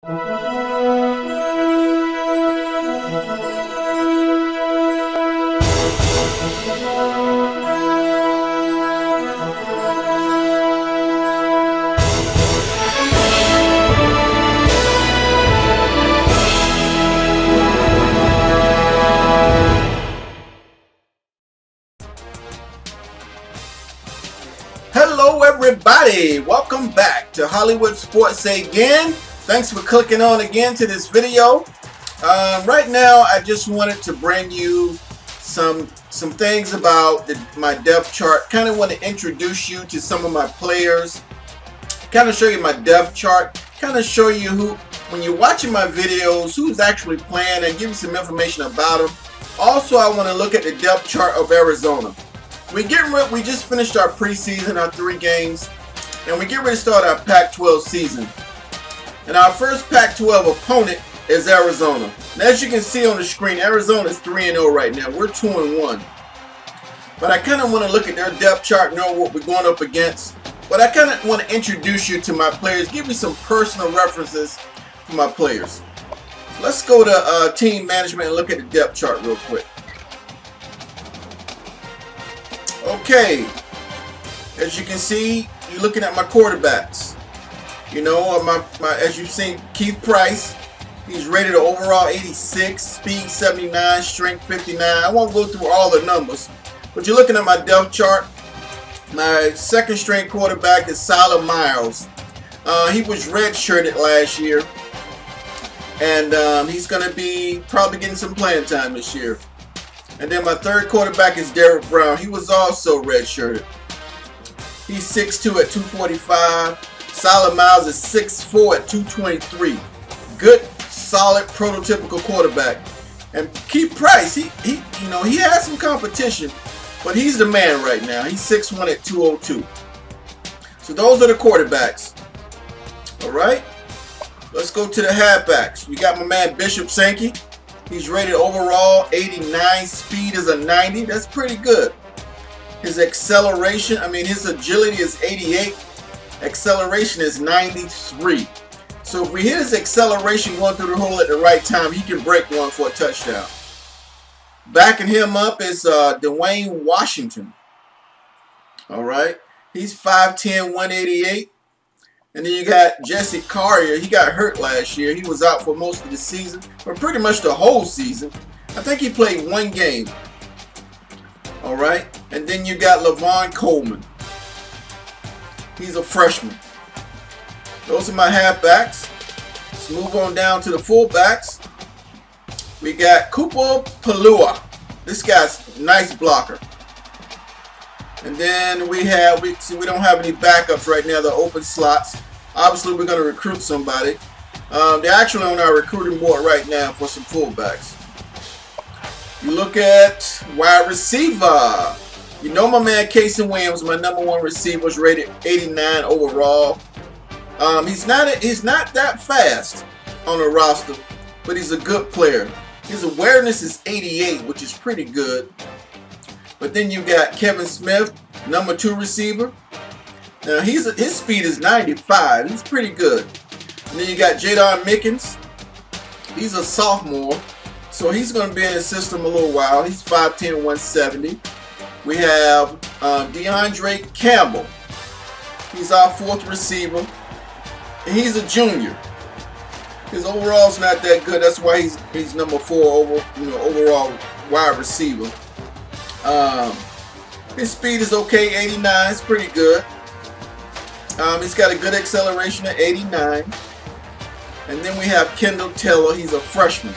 Hello everybody, welcome back to Hollywood Sports again. Thanks for clicking on again to this video. Right now I just wanted to bring you some things about my depth chart. Kind of want to introduce you to some of my players, kind of show you my depth chart, kind of show you who, when you're watching my videos, who's actually playing, and give you some information about them. Also, I want to look at the depth chart of Arizona. We just finished our preseason, our 3 games, and we get ready to start our Pac-12 season. And our first Pac-12 opponent is Arizona. And as you can see on the screen, Arizona is 3-0 right now. We're 2-1. But I kind of want to look at their depth chart, know what we're going up against. But I kind of want to introduce you to my players, give you some personal references for my players. Let's go to team management and look at the depth chart real quick. Okay, as you can see, you're looking at my quarterbacks. You know, as you've seen, Keith Price, he's rated an overall 86, speed 79, strength 59. I won't go through all the numbers, but you're looking at my depth chart. My second string quarterback is Solomon Miles. He was redshirted last year, and he's going to be probably getting some playing time this year. And then my third quarterback is Derek Brown. He was also redshirted. He's 6'2" at 245. Solomon Miles is 6'4" at 223. Good, solid, prototypical quarterback. And Keith Price, he has some competition, but he's the man right now. He's 6'1" at 202. So those are the quarterbacks. All right. Let's go to the halfbacks. We got my man Bishop Sankey. He's rated overall 89, speed is a 90. That's pretty good. His acceleration, his agility is 88. Acceleration is 93. So if we hit his acceleration going through the hole at the right time, he can break one for a touchdown. Backing him up is Dwayne Washington. All right. He's 5'10", 188. And then you got Jesse Carrier. He got hurt last year. He was out for most of the season, or pretty much the whole season. I think he played 1 game. All right. And then you got Lavon Coleman. He's a freshman. Those are my halfbacks. Let's move on down to the fullbacks. We got Cooper Palua. This guy's a nice blocker. And then we don't have any backups right now. The open slots. Obviously, we're going to recruit somebody. They're actually on our recruiting board right now for some fullbacks. You look at wide receiver. You know my man Casey Williams, my #1 receiver, is rated 89 overall. He's not that fast on the roster, but he's a good player. His awareness is 88, which is pretty good. But then you got Kevin Smith, #2 receiver. Now his speed is 95. He's pretty good. And then you got Jadon Mickens. He's a sophomore, so he's going to be in the system a little while. He's 5'10", 170. We have DeAndre Campbell. He's our 4th receiver, and he's a junior. His overall's not that good. That's why he's #4 overall wide receiver. His speed is okay, 89. It's pretty good. He's got a good acceleration at 89. And then we have Kendall Taylor. He's a freshman.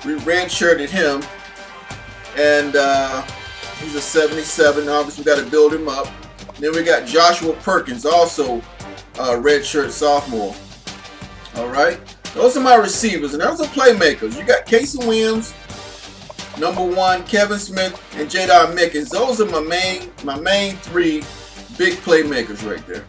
We redshirted him, and he's a 77. Obviously, we got to build him up. And then we got Joshua Perkins, also a redshirt sophomore. All right, those are my receivers, and those are playmakers. You got Casey Williams, #1, Kevin Smith, and Jadon Mickens. Those are my main 3 big playmakers right there.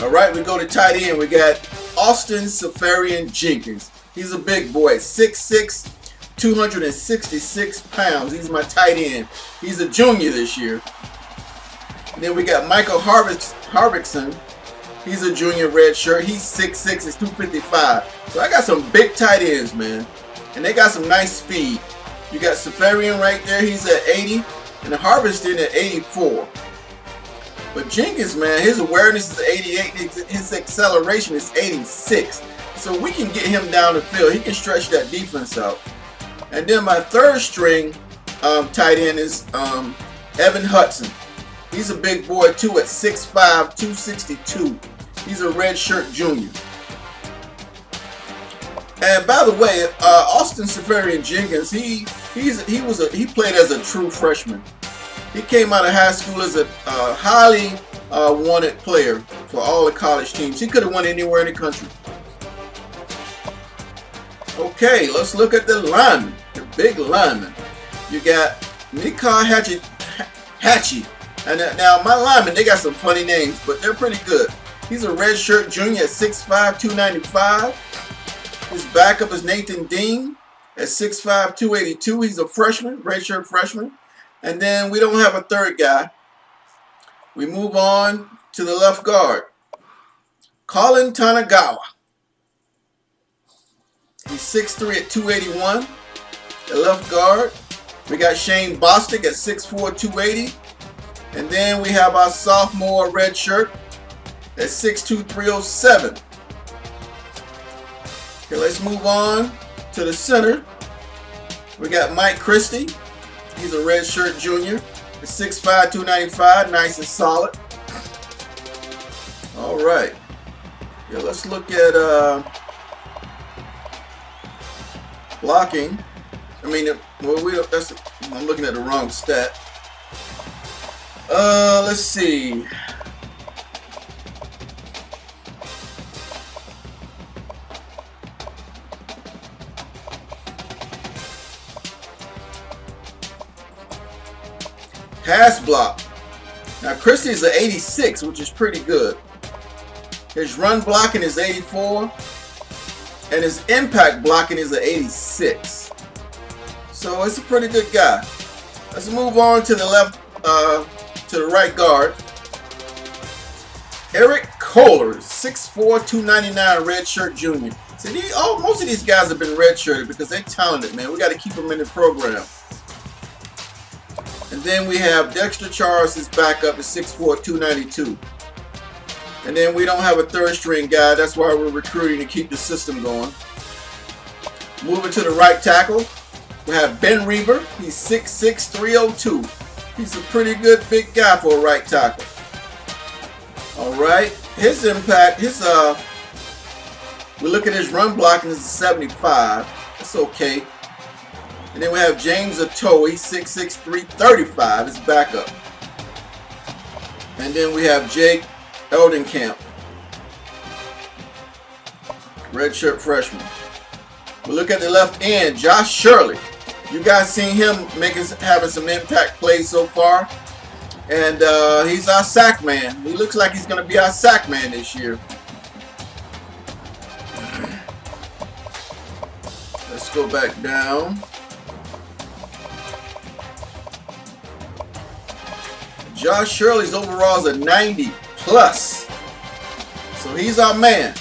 All right, we go to tight end. We got Austin Safarian Jenkins. He's a big boy, 6'6", 266 pounds. He's my tight end. He's a junior this year. And then we got Michael Harvickson. He's a junior red shirt. He's 6'6", he's 255. So I got some big tight ends, man. And they got some nice speed. You got Safarian right there. He's at 80. And the Harvesting at 84. But Jenkins, man, his awareness is 88. His acceleration is 86. So we can get him down the field. He can stretch that defense out. And then my third string tight end is Evan Hudson. He's a big boy too at 6'5", 262. He's a red shirt junior. And by the way, Austin Safarian Jenkins, he played as a true freshman. He came out of high school as a highly wanted player for all the college teams. He could have won anywhere in the country. Okay, let's look at the linemen, the big linemen. You got Mika Hatchie. And now my linemen, they got some funny names, but they're pretty good. He's a red shirt junior at 6'5", 295. His backup is Nathan Dean at 6'5", 282. He's a freshman, red shirt freshman. And then we don't have a third guy. We move on to the left guard. Colin Tanagawa. He's 6'3" at 281. The left guard. We got Shane Bostic at 6'4", 280. And then we have our sophomore red shirt at 6'2", 307. Okay, let's move on to the center. We got Mike Christie. He's a red shirt junior at 6'5", 295. Nice and solid. All right. Yeah, let's look at blocking. I mean, I'm looking at the wrong stat. Let's see. Pass block. Now Christie is an 86, which is pretty good. His run blocking is 84, and his impact blocking is an 86. So it's a pretty good guy. Let's move on to the left, to the right guard. Eric Kohler, 6'4", 299, red shirt junior. See, most of these guys have been red shirted because they're talented, man. We got to keep them in the program. And then we have Dexter Charles, his backup is 6'4", 292. And then we don't have a third string guy. That's why we're recruiting to keep the system going. Moving to the right tackle, we have Ben Reaver. He's 6'6", 302. He's a pretty good big guy for a right tackle. All right, his impact, we look at his run blocking is a 75. That's okay. And then we have James Atoe, he's 6'6", 335, his backup. And then we have Jake Eldenkamp, redshirt freshman. We look at the left end, Josh Shirley. You guys seen him having some impact plays so far. And he's our sack man. He looks like he's going to be our sack man this year. Let's go back down. Josh Shirley's overall is a 90 plus. So he's our man.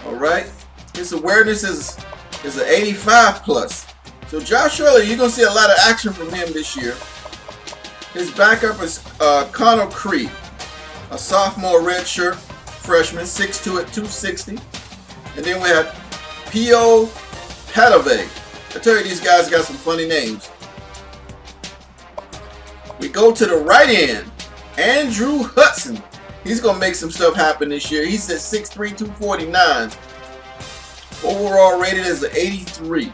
All right. His awareness is an 85 plus. So Josh Shirley, you're going to see a lot of action from him this year. His backup is Connor Creed, a sophomore redshirt freshman, 6'2" at 260. And then we have Pio Padave. I tell you, these guys got some funny names. We go to the right end, Andrew Hudson. He's going to make some stuff happen this year. He's at 6'3", 249. Overall rated as an 83.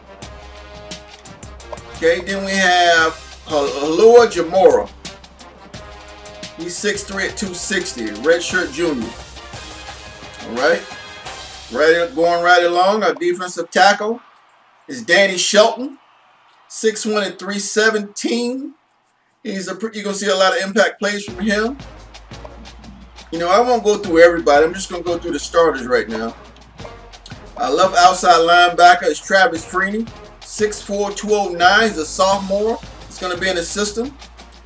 Okay, then we have Halua Jamora. He's 6'3" at 260, redshirt junior. All right. Going right along, our defensive tackle is Danny Shelton, 6'1" at 317. You're going to see a lot of impact plays from him. You know, I won't go through everybody. I'm just going to go through the starters right now. I love outside linebacker is Travis Freeney, 6'4", 209. He's a sophomore. He's going to be in the system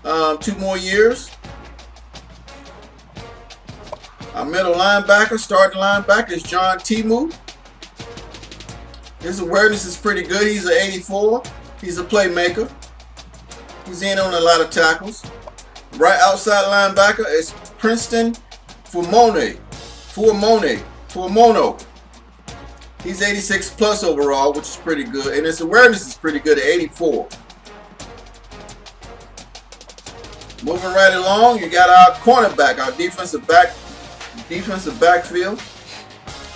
2 more years. Our middle linebacker, starting linebacker, is John Timu. His awareness is pretty good. He's an 84. He's a playmaker. He's in on a lot of tackles. Right outside linebacker is Princeton Fumono. He's 86 plus overall, which is pretty good. And his awareness is pretty good at 84. Moving right along, you got our cornerback, our defensive backfield.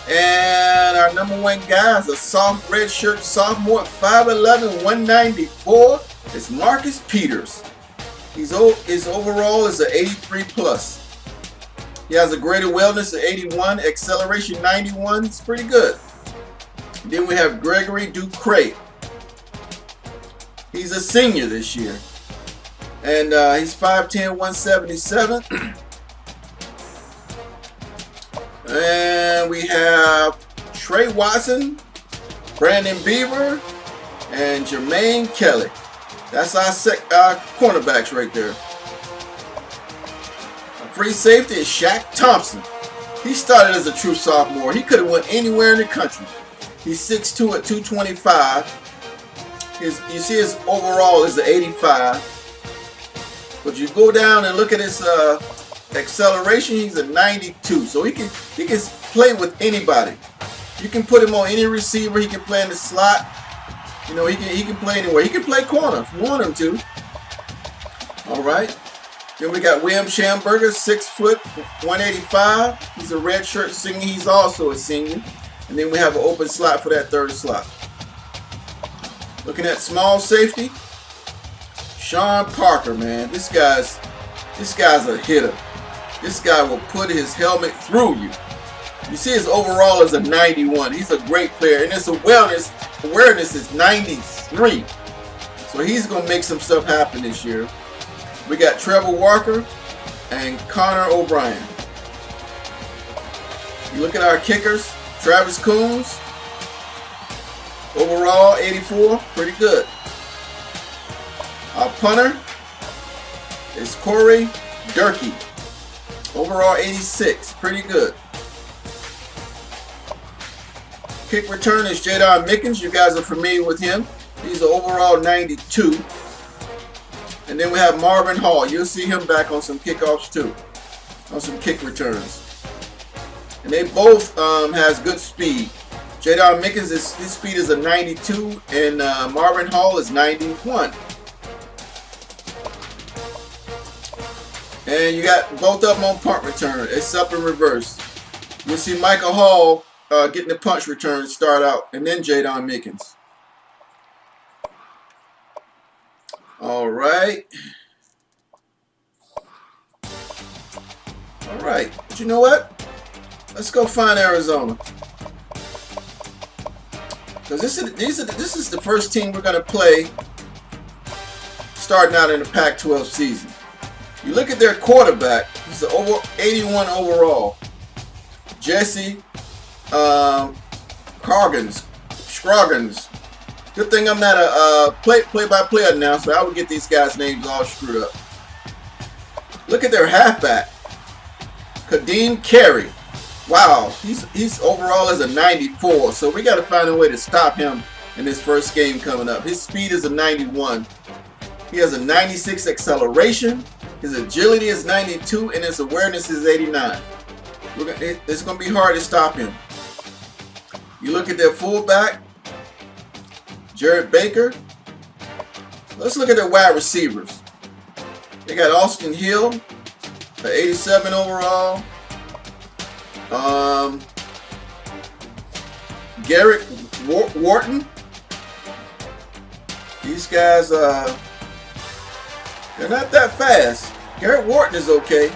And our number one guy is a redshirt sophomore at 5'11", 194. It's Marcus Peters. His overall is an 83 plus. He has a greater wellness of 81, acceleration 91. It's pretty good. Then we have Gregory Ducray. He's a senior this year. And he's 5'10", 177. And we have Trey Watson, Brandon Beaver, and Jermaine Kelly. That's our cornerbacks right there. Our free safety is Shaq Thompson. He started as a true sophomore. He could have went anywhere in the country. He's 6'2" at 225. You see his overall is the 85. But you go down and look at his acceleration, he's a 92. So he can play with anybody. You can put him on any receiver. He can play in the slot. You know, he can play anywhere. He can play corner if you want him to. All right. Then we got William Schamberger, 6 foot, 185. He's a red shirt senior. He's also a senior. And then we have an open slot for that third slot. Looking at small safety, Sean Parker, man. This guy's a hitter. This guy will put his helmet through you. You see his overall is a 91. He's a great player. And his awareness is 93. So he's going to make some stuff happen this year. We got Trevor Walker and Connor O'Brien. You look at our kickers, Travis Coons. Overall, 84. Pretty good. Our punter is Corey Durkee. Overall 86, pretty good. Kick return is Jadon Mickens. You guys are familiar with him. He's an overall 92. And then we have Marvin Hall. You'll see him back on some kickoffs too, on some kick returns. And they both has good speed. Jadon Mickens, his speed is a 92, and Marvin Hall is 91. And you got both of them on punt return. It's up in reverse. You'll see Michael Hall getting the punch return start out, and then Jadon Mickens. All right. All right. But you know what? Let's go find Arizona. Because this is the first team we're going to play starting out in the Pac-12 season. You look at their quarterback, he's over 81 overall. Jesse Scroggins. Good thing I'm not a play-by-play announcer. I would get these guys' names all screwed up. Look at their halfback, Kadeem Carey. Wow, he's overall is a 94. So we got to find a way to stop him in this first game coming up. His speed is a 91. He has a 96 acceleration. His agility is 92, and his awareness is 89. It's going to be hard to stop him. You look at their fullback, Jared Baker. Let's look at their wide receivers. They got Austin Hill, an 87 overall. Garrett Wharton. These guys, they're not that fast. Garrett Wharton is okay.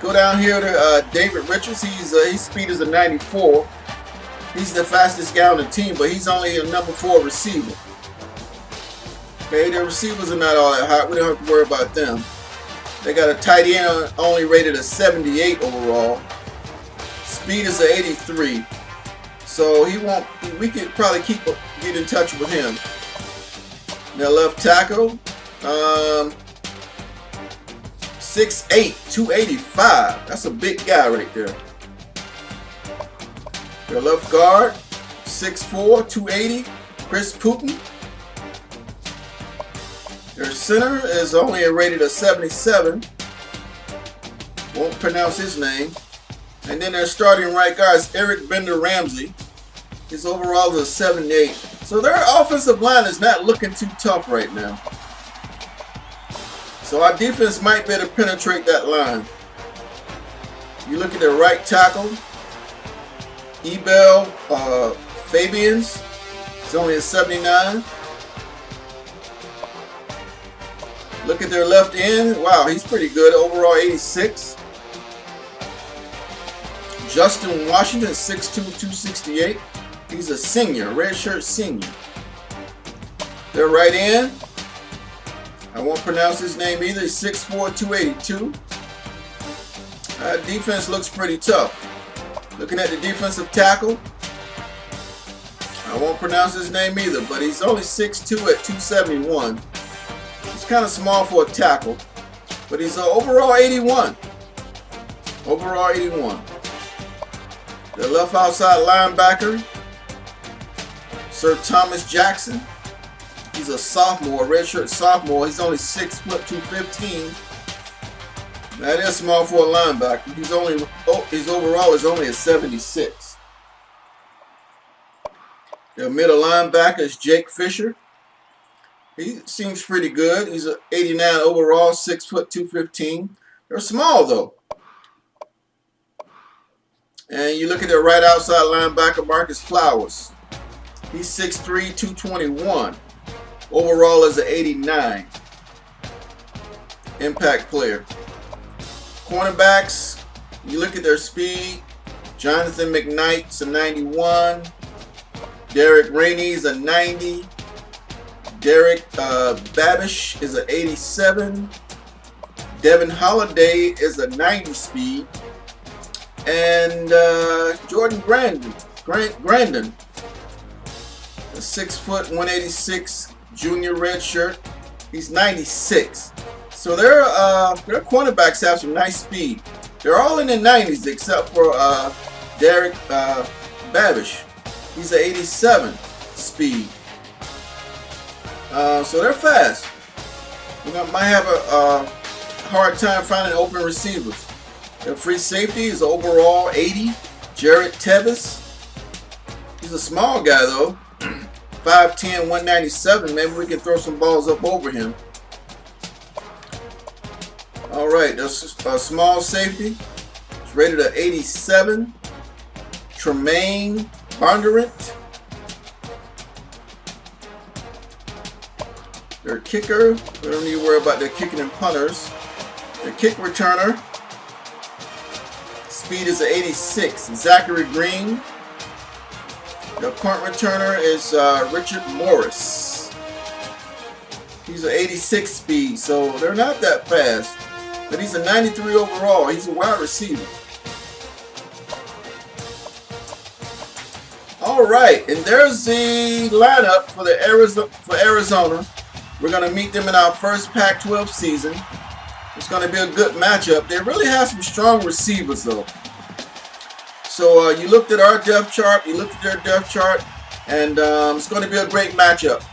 Go down here to David Richards. His speed is a 94. He's the fastest guy on the team, but he's only a number 4 receiver. Okay, their receivers are not all that hot. We don't have to worry about them. They got a tight end only rated a 78 overall. Speed is a 83. So we could probably get in touch with him. Their left tackle, 6'8", 285. That's a big guy right there. Their left guard, 6'4", 280, Chris Putin. Their center is only rated a 77. Won't pronounce his name. And then their starting right guard is Eric Bender Ramsey. His overall is a 78. So their offensive line is not looking too tough right now. So our defense might be able to penetrate that line. You look at their right tackle, Ebel Fabians. It's only a 79. Look at their left end. Wow, he's pretty good. Overall 86. Justin Washington, 6'2", 268. He's a senior, redshirt senior. Their right end, I won't pronounce his name either. He's 6'4", 282. Defense looks pretty tough. Looking at the defensive tackle, I won't pronounce his name either, but he's only 6'2" at 271. He's kind of small for a tackle, but he's overall 81. Overall 81. The left outside linebacker, Sir Thomas Jackson. He's a sophomore, redshirt sophomore. He's only 6', 215. That is small for a linebacker. His overall is only a 76. The middle linebacker is Jake Fisher. He seems pretty good. He's an 89 overall, 6', 215. They're small though. And you look at their right outside linebacker, Marcus Flowers. He's 6'3", 221. Overall is an 89. Impact player. Cornerbacks, you look at their speed. Jonathan McKnight's a 91. Derek Rainey's a 90. Derek Babish is an 87. Devin Holiday is a 90 speed. And Jordan Grandin, a 6', 186 junior red shirt. He's 96. So their cornerbacks have some nice speed. They're all in the 90s except for Derek Babish. He's an 87 speed. So they're fast. We might have a hard time finding open receivers. Their free safety is overall 80. Jared Tevis. He's a small guy though. 5'10", 197. Maybe we can throw some balls up over him. All right, that's a small safety. It's rated at 87. Tremaine Bondurant. Their kicker, we don't need to worry about their kicking and punters. Their kick returner, speed is 86. Zachary Green. The punt returner is Richard Morris. He's an 86 speed, so they're not that fast. But he's a 93 overall. He's a wide receiver. All right, and there's the lineup for Arizona. We're going to meet them in our first Pac-12 season. It's going to be a good matchup. They really have some strong receivers, though. So you looked at our depth chart, you looked at their depth chart, and it's going to be a great matchup.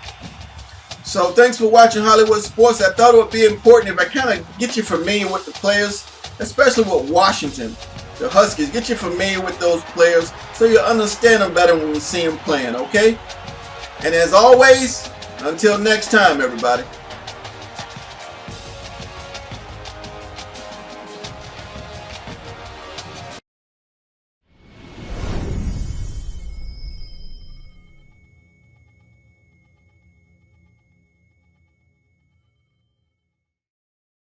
So thanks for watching Hollywood Sports. I thought it would be important if I kind of get you familiar with the players, especially with Washington, the Huskies. Get you familiar with those players so you understand them better when you see them playing, okay? And as always, until next time, everybody.